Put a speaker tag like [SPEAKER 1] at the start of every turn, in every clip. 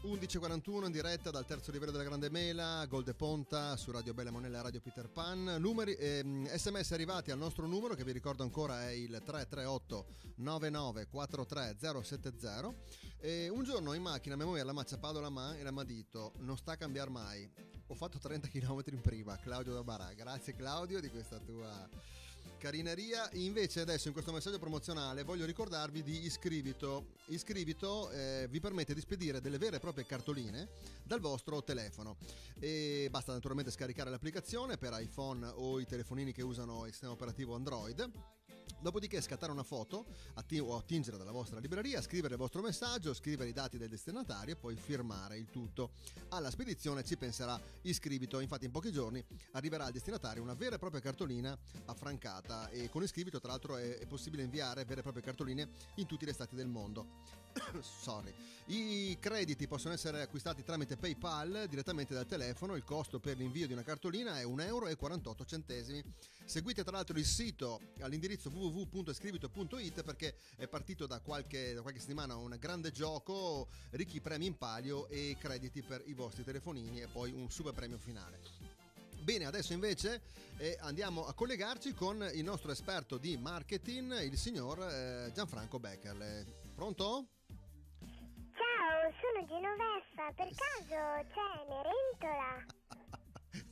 [SPEAKER 1] 11:41 in diretta dal terzo livello della Grande Mela, Gol de Ponta su Radio Bella Monella e Radio Peter Pan. SMS arrivati al nostro numero, che vi ricordo ancora è il 338 9943 070. Un giorno in macchina mia moglie la maccia Padola man e la m'ha detto non sta a cambiare mai, ho fatto 30 km in prima. Claudio da Barà, grazie Claudio di questa tua carineria. Invece adesso in questo messaggio promozionale voglio ricordarvi di Iscrivito. Iscrivito vi permette di spedire delle vere e proprie cartoline dal vostro telefono e basta naturalmente scaricare l'applicazione per iPhone o i telefonini che usano il sistema operativo Android. Dopodiché scattare una foto o attingere dalla vostra libreria, scrivere il vostro messaggio, scrivere i dati del destinatario e poi firmare il tutto. Alla spedizione ci penserà Iscrivito, infatti in pochi giorni arriverà al destinatario una vera e propria cartolina affrancata e con Iscrivito tra l'altro è possibile inviare vere e proprie cartoline in tutti gli stati del mondo. Sorry. I crediti possono essere acquistati tramite PayPal direttamente dal telefono. Il costo per l'invio di una cartolina è 1,48 euro. Seguite tra l'altro il sito all'indirizzo www.iscrivito.it perché è partito da qualche settimana un grande gioco, ricchi premi in palio e crediti per i vostri telefonini e poi un super premio finale. Bene, adesso invece andiamo a collegarci con il nostro esperto di marketing, il signor Gianfranco Beckerle. Pronto?
[SPEAKER 2] Ciao, sono Genoveffa, per caso c'è Nerentola?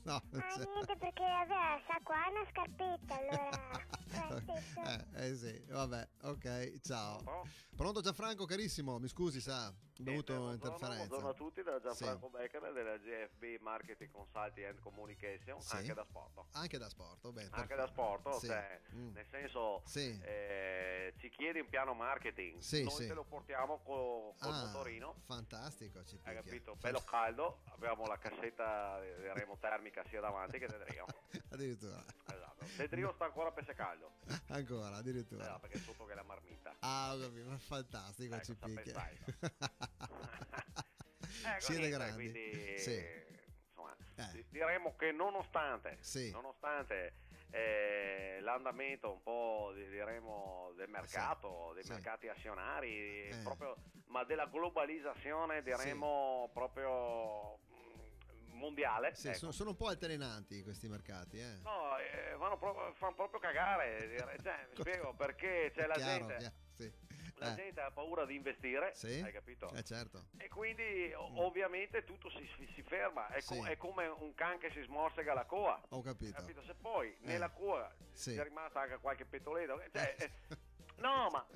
[SPEAKER 1] No, non c'è.
[SPEAKER 2] Niente, perché vabbè, sa qua una scarpetta, allora...
[SPEAKER 1] Sì, vabbè, ok, ciao. Pronto Gianfranco, carissimo, mi scusi, sa, ho avuto interferenza.
[SPEAKER 3] Buongiorno a tutti da Gianfranco Beckerle della GFB Marketing Consulting and Communication,
[SPEAKER 1] sì.
[SPEAKER 3] Anche da sport.
[SPEAKER 1] Anche da sport, beh,
[SPEAKER 3] anche da sport,
[SPEAKER 1] sì.
[SPEAKER 3] Cioè, nel senso,
[SPEAKER 1] sì.
[SPEAKER 3] Ci chiedi un piano marketing,
[SPEAKER 1] sì,
[SPEAKER 3] noi
[SPEAKER 1] sì.
[SPEAKER 3] te lo portiamo col motorino.
[SPEAKER 1] Fantastico, ci
[SPEAKER 3] hai capito? Bello caldo, abbiamo la cassetta di remo termica sia davanti che del trio.
[SPEAKER 1] Addirittura.
[SPEAKER 3] Esatto. Il trio sta ancora per se caldo.
[SPEAKER 1] Ancora, addirittura.
[SPEAKER 3] Perché è sotto che è la marmita.
[SPEAKER 1] Ah, ho capito, ma fantastico,
[SPEAKER 3] ecco,
[SPEAKER 1] ci picchia.
[SPEAKER 3] Siete
[SPEAKER 1] grandi.
[SPEAKER 3] Quindi,
[SPEAKER 1] sì.
[SPEAKER 3] Insomma, diremmo che nonostante l'andamento un po' diremo del mercato, dei mercati azionari, proprio, ma della globalizzazione diremo proprio mondiale.
[SPEAKER 1] Sì,
[SPEAKER 3] ecco.
[SPEAKER 1] sono un po' altalenanti questi mercati.
[SPEAKER 3] No, fanno proprio cagare. Cioè, mi spiego perché c'è la gente. La gente ha paura di investire, hai capito?
[SPEAKER 1] Certo.
[SPEAKER 3] E quindi ovviamente tutto si ferma, è come un can che si smorsega la coa.
[SPEAKER 1] Ho capito.
[SPEAKER 3] Se poi nella coa c'è rimasta anche qualche petoletto, no, ma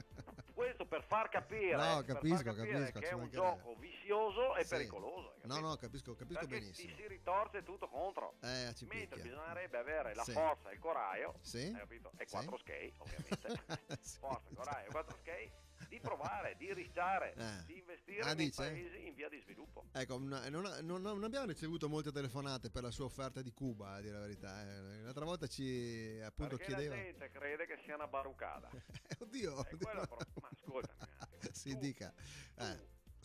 [SPEAKER 3] questo per far capire,
[SPEAKER 1] capisco,
[SPEAKER 3] che è un gioco vizioso e pericoloso.
[SPEAKER 1] No, capisco
[SPEAKER 3] perché
[SPEAKER 1] benissimo.
[SPEAKER 3] si ritorce tutto contro. Mentre bisognerebbe avere la forza e il coraggio, hai capito? E 4 skate, ovviamente. Forza, coraggio e 4 skate, di provare, di rischiare, di investire nei paesi in via di sviluppo.
[SPEAKER 1] Ecco, non abbiamo ricevuto molte telefonate per la sua offerta di Cuba, a dire la verità. L'altra volta ci appunto
[SPEAKER 3] perché
[SPEAKER 1] chiedeva.
[SPEAKER 3] La gente crede che sia una barucata.
[SPEAKER 1] Oddio.
[SPEAKER 3] Ma ascoltami un attimo.
[SPEAKER 1] Si dica.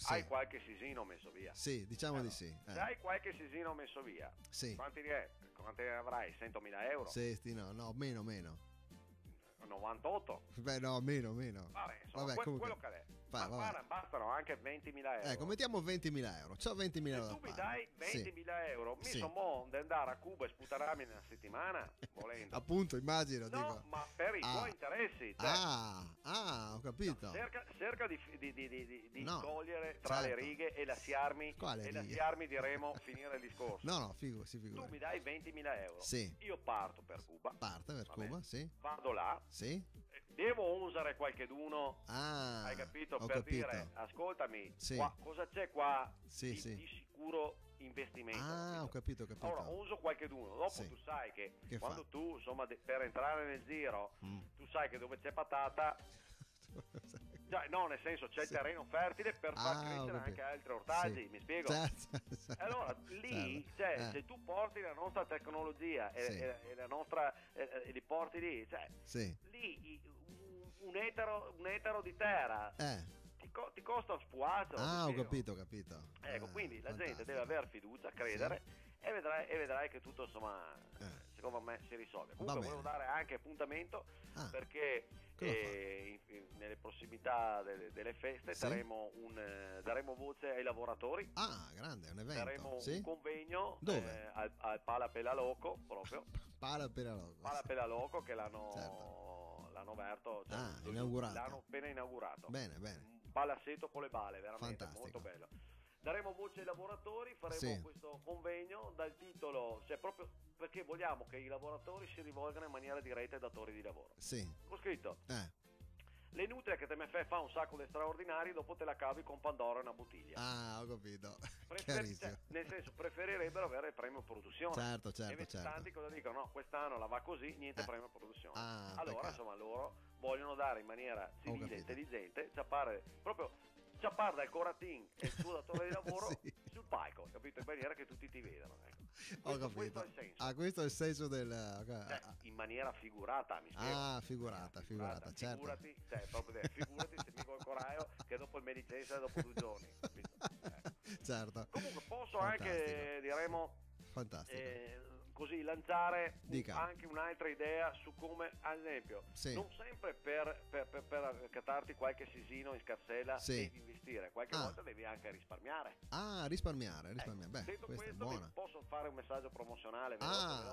[SPEAKER 3] Hai qualche sisino messo via?
[SPEAKER 1] Sì, diciamo di sì.
[SPEAKER 3] Se hai qualche sisino messo via, quanti ne avrai? 100.000 euro?
[SPEAKER 1] Sì, no, meno.
[SPEAKER 3] 98?
[SPEAKER 1] Beh, no, meno.
[SPEAKER 3] Vabbè, insomma, quello che è. Bastano anche 20.000 euro.
[SPEAKER 1] Ecco, mettiamo 20.000 euro. C'ho 20.000 euro.
[SPEAKER 3] Se tu mi dai 20.000 euro, mi sono di andare a Cuba e sputarmi una settimana, volendo.
[SPEAKER 1] Appunto, immagino.
[SPEAKER 3] No,
[SPEAKER 1] dico.
[SPEAKER 3] ma per i tuoi interessi.
[SPEAKER 1] Ho capito.
[SPEAKER 3] No, cerca di togliere tra le righe e lasciarmi diremo finire il discorso.
[SPEAKER 1] No, si figura.
[SPEAKER 3] Tu mi dai 20.000 euro.
[SPEAKER 1] Sì.
[SPEAKER 3] Io parto per Cuba. Vado là.
[SPEAKER 1] Sì.
[SPEAKER 3] Devo usare qualcheduno, hai capito? Per dire, ascoltami, cosa c'è qua di sicuro investimento.
[SPEAKER 1] Ho capito.
[SPEAKER 3] Allora uso qualcheduno. Dopo tu sai che quando tu, insomma, per entrare nel giro, tu sai che dove c'è patata, no, nel senso c'è il terreno fertile per far crescere anche altri ortaggi, mi spiego? Allora lì, se tu porti la nostra tecnologia e la nostra li porti lì, lì un etero di terra ti costa un spuazzo.
[SPEAKER 1] Ho capito.
[SPEAKER 3] Ecco, quindi la gente deve avere fiducia, credere e vedrai che tutto, insomma, secondo me si risolve. Comunque volevo dare anche appuntamento perché e nelle prossimità delle feste daremo voce ai lavoratori.
[SPEAKER 1] Ah, grande, è un evento.
[SPEAKER 3] Daremo un convegno al Pala Pelaloco proprio.
[SPEAKER 1] Pala Pelaloco
[SPEAKER 3] che l'hanno aperto,
[SPEAKER 1] inaugurato.
[SPEAKER 3] L'hanno appena inaugurato.
[SPEAKER 1] Bene.
[SPEAKER 3] Un palazzetto con le bale, veramente
[SPEAKER 1] fantastico.
[SPEAKER 3] Molto bello. Daremo voce ai lavoratori, faremo questo convegno dal titolo, cioè proprio perché vogliamo che i lavoratori si rivolgano in maniera diretta ai datori di lavoro. Ho scritto le nutrie che te me fa un sacco di straordinari, dopo te la cavi con Pandora e una bottiglia.
[SPEAKER 1] Ah, ho capito.
[SPEAKER 3] Nel senso, preferirebbero avere il premio produzione.
[SPEAKER 1] Certo.
[SPEAKER 3] Tanti cosa dicono? No, quest'anno la va così, niente premio produzione. Allora,
[SPEAKER 1] perché?
[SPEAKER 3] Insomma, loro vogliono dare in maniera civile, intelligente, ciappare dal Coratin e il suo datore di lavoro sul palco, capito? In maniera che tutti ti vedano. Ecco.
[SPEAKER 1] Ho capito.
[SPEAKER 3] Questo è il senso.
[SPEAKER 1] Questo è il senso del...
[SPEAKER 3] in maniera figurata, mi spiego.
[SPEAKER 1] Figurata, certo.
[SPEAKER 3] Figurati se mi col coraio che dopo il me licenza dopo 2 giorni.
[SPEAKER 1] Certo.
[SPEAKER 3] Comunque posso anche, diremo, così lanciare anche un'altra idea su come, ad esempio, non sempre per cattarti qualche sisino in scarsella devi investire, qualche volta devi anche risparmiare.
[SPEAKER 1] Risparmiare. Beh,
[SPEAKER 3] detto
[SPEAKER 1] questa è
[SPEAKER 3] questo,
[SPEAKER 1] buona.
[SPEAKER 3] Posso fare un messaggio promozionale?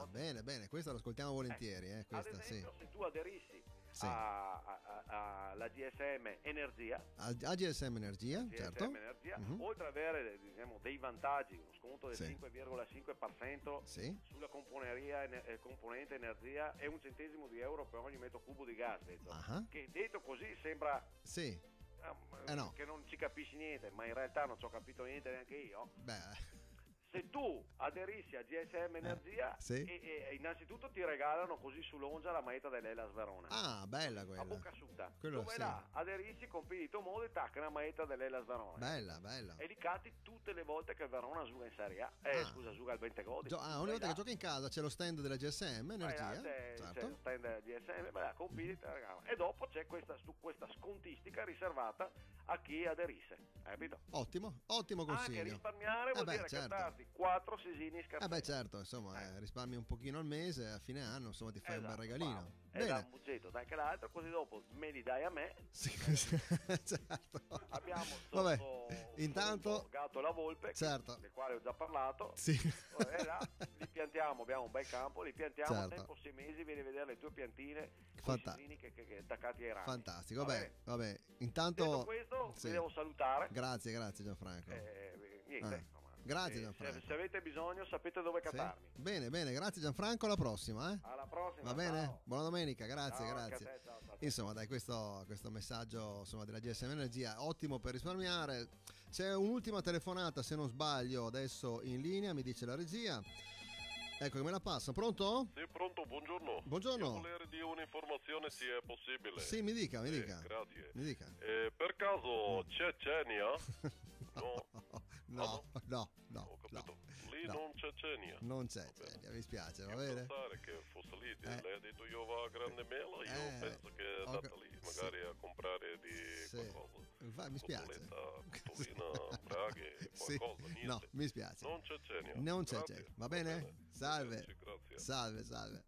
[SPEAKER 1] Bene, questo lo ascoltiamo volentieri.
[SPEAKER 3] Ad esempio, se tu aderissi alla GSM Energia,
[SPEAKER 1] certo.
[SPEAKER 3] oltre ad avere dei vantaggi, uno sconto del 5,5% sulla componente energia e 1 centesimo di euro per ogni metro cubo di gas, che detto così sembra che non ci capisci niente, ma in realtà non ci ho capito niente neanche io. Se tu aderissi a GSM Energia e innanzitutto ti regalano così su Longia la maeta dell'Elas Verona.
[SPEAKER 1] Bella quella.
[SPEAKER 3] A bocca asciutta. Dove là aderisci con Pinito Modo e tacca una maeta dell'Elas Verona.
[SPEAKER 1] Bella.
[SPEAKER 3] E li catti tutte le volte che Verona gioca in Serie A. Gioca al Bentegodi.
[SPEAKER 1] Ogni volta che gioca in casa c'è lo stand della GSM Energia.
[SPEAKER 3] C'è lo stand della GSM, con Pinito te regalano. E dopo c'è questa scontistica riservata a chi aderisce. Hai capito?
[SPEAKER 1] Ottimo consiglio.
[SPEAKER 3] Anche risparmiare vuol dire cattarti 4 sesini scarsati.
[SPEAKER 1] Certo, insomma, risparmi un pochino al mese, a fine anno, insomma, ti fai un bel regalino.
[SPEAKER 3] E da un bugetto, dai anche l'altro, così dopo me li dai a me.
[SPEAKER 1] Certo.
[SPEAKER 3] Abbiamo
[SPEAKER 1] intanto
[SPEAKER 3] Gatto la Volpe, del quale ho già parlato. E là li piantiamo, abbiamo un bel campo, li piantiamo, tempo 6 mesi, vieni a vedere le tue piantine con i sesini che attaccati ai rami.
[SPEAKER 1] Fantastico, vabbè. Intanto
[SPEAKER 3] detto questo, vi devo salutare.
[SPEAKER 1] Grazie Gianfranco.
[SPEAKER 3] Niente.
[SPEAKER 1] Grazie Gianfranco.
[SPEAKER 3] Se avete bisogno sapete dove cattarmi.
[SPEAKER 1] Bene, grazie Gianfranco, alla prossima.
[SPEAKER 3] Alla prossima.
[SPEAKER 1] Va bene?
[SPEAKER 3] Ciao.
[SPEAKER 1] Buona domenica, grazie.
[SPEAKER 3] Ciao.
[SPEAKER 1] Insomma, dai, questo messaggio della GSM Energia, ottimo per risparmiare. C'è un'ultima telefonata, se non sbaglio, adesso in linea, mi dice la regia. Ecco che me la passa. Pronto?
[SPEAKER 4] Sì, pronto, buongiorno.
[SPEAKER 1] Buongiorno.
[SPEAKER 4] Io volevo dire un'informazione se è possibile.
[SPEAKER 1] Sì, mi dica.
[SPEAKER 4] Grazie.
[SPEAKER 1] Mi dica.
[SPEAKER 4] Per caso Cecenia?
[SPEAKER 1] No.
[SPEAKER 4] Ho capito. Lì non c'è Cecenia.
[SPEAKER 1] Non c'è Cecenia, mi spiace, va bene?
[SPEAKER 4] Pensare che fosse lì, lei ha detto io vado a Grande Mela, io penso che è andata lì, magari a comprare di qualcosa.
[SPEAKER 1] Mi spiace.
[SPEAKER 4] Cotoletta, braghe, qualcosa, niente.
[SPEAKER 1] No, mi spiace.
[SPEAKER 4] Non c'è Cecenia.
[SPEAKER 1] Non c'è Cecenia, va bene? Salve.
[SPEAKER 4] Grazie.
[SPEAKER 1] Salve.